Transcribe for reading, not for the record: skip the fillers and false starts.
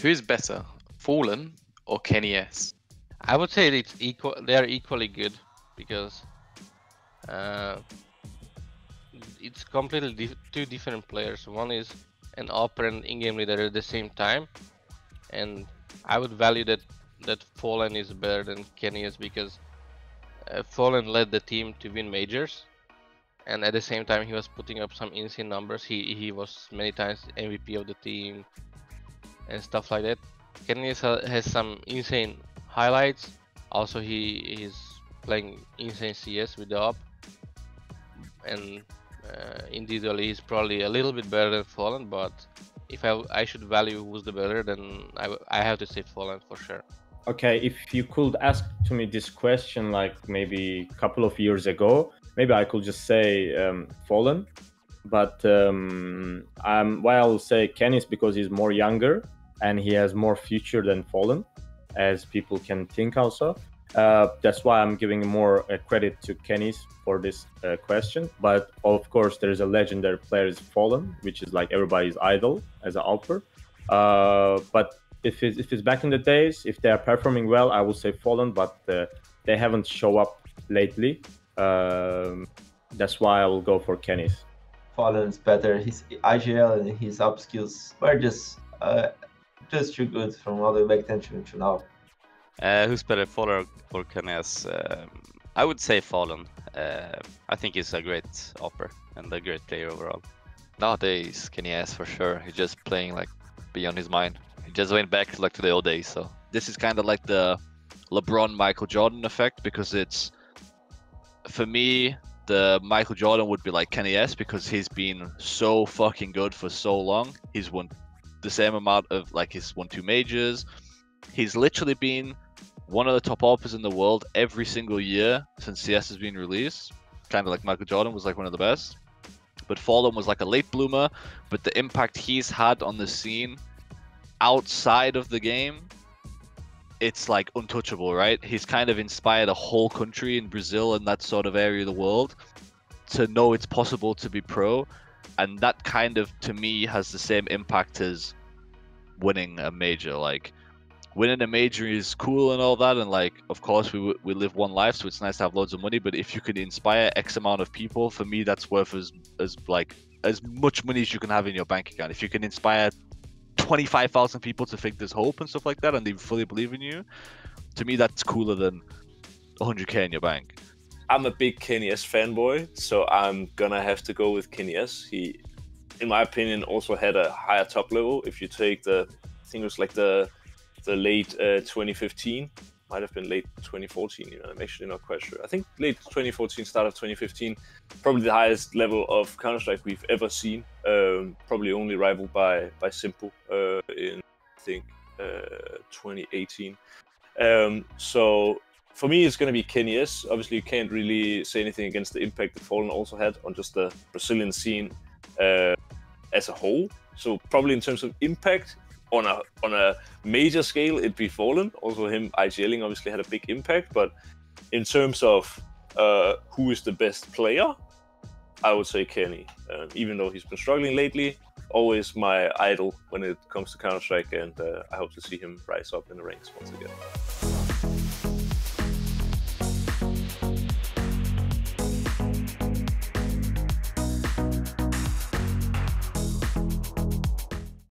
Who is better, FalleN or kennyS? I would say it's equal. They are equally good because it's completely two different players. One is an AWPer and in-game leader at the same time, and I would value that FalleN is better than kennyS because FalleN led the team to win majors, and at the same time he was putting up some insane numbers. He was many times MVP of the team and stuff like that. kennyS has some insane highlights. Also, he is playing insane CS with the AWP, and individually he's probably a little bit better than FalleN. But if I should value who's the better, then I have to say FalleN for sure. Okay, if you could ask to me this question like maybe a couple of years ago, maybe I could just say FalleN. But why I'll say kennyS because he's more younger and he has more future than FalleN, as people can think also. That's why I'm giving more credit to kennyS for this question. But of course, there's a legendary player is FalleN, which is like everybody's idol as an AWPer. But if it's back in the days, if they are performing well, I would say FalleN, but they haven't show up lately. That's why I will go for kennyS. FalleN is better. His IGL and his up skills were just too good from all the way back then to now. Who's better, FalleN or kennyS? I would say FalleN. I think he's a great AWPer and a great player overall. Nowadays, kennyS for sure. He's just playing like beyond his mind. He just went back like to the old days. So this is kind of like the LeBron Michael Jordan effect, because it's, for me, the Michael Jordan would be like kennyS because he's been so fucking good for so long. He's won the same amount of, like, he's won 2 majors. He's literally been one of the top AWPers in the world every single year since CS has been released. Kind of like Michael Jordan was like one of the best. But FalleN was like a late bloomer, but the impact he's had on the scene outside of the game, it's like untouchable, right? He's kind of inspired a whole country in Brazil and that sort of area of the world to know it's possible to be pro. And that kind of, to me, has the same impact as winning a major. Like, winning a major is cool and all that, and like, of course, we live one life, so it's nice to have loads of money. But if you could inspire X amount of people, for me, that's worth as much money as you can have in your bank account. If you can inspire 25,000 people to think there's hope and stuff like that, and they fully believe in you, to me, that's cooler than 100k in your bank. I'm a big kennyS fanboy, so I'm gonna have to go with kennyS. He, in my opinion, also had a higher top level. If you take I think it was like the late 2015, might have been late 2014, I'm actually not quite sure. I think late 2014, start of 2015, probably the highest level of Counter-Strike we've ever seen. Probably only rivaled by Simple in, I think, 2018. So for me, it's going to be kennyS. Obviously, you can't really say anything against the impact that FalleN also had on just the Brazilian scene as a whole. So probably in terms of impact, on a major scale, it'd be FalleN. Also, him IGLing obviously had a big impact. But in terms of who is the best player, I would say Kenny. Even though he's been struggling lately, always my idol when it comes to Counter-Strike, and I hope to see him rise up in the ranks once again.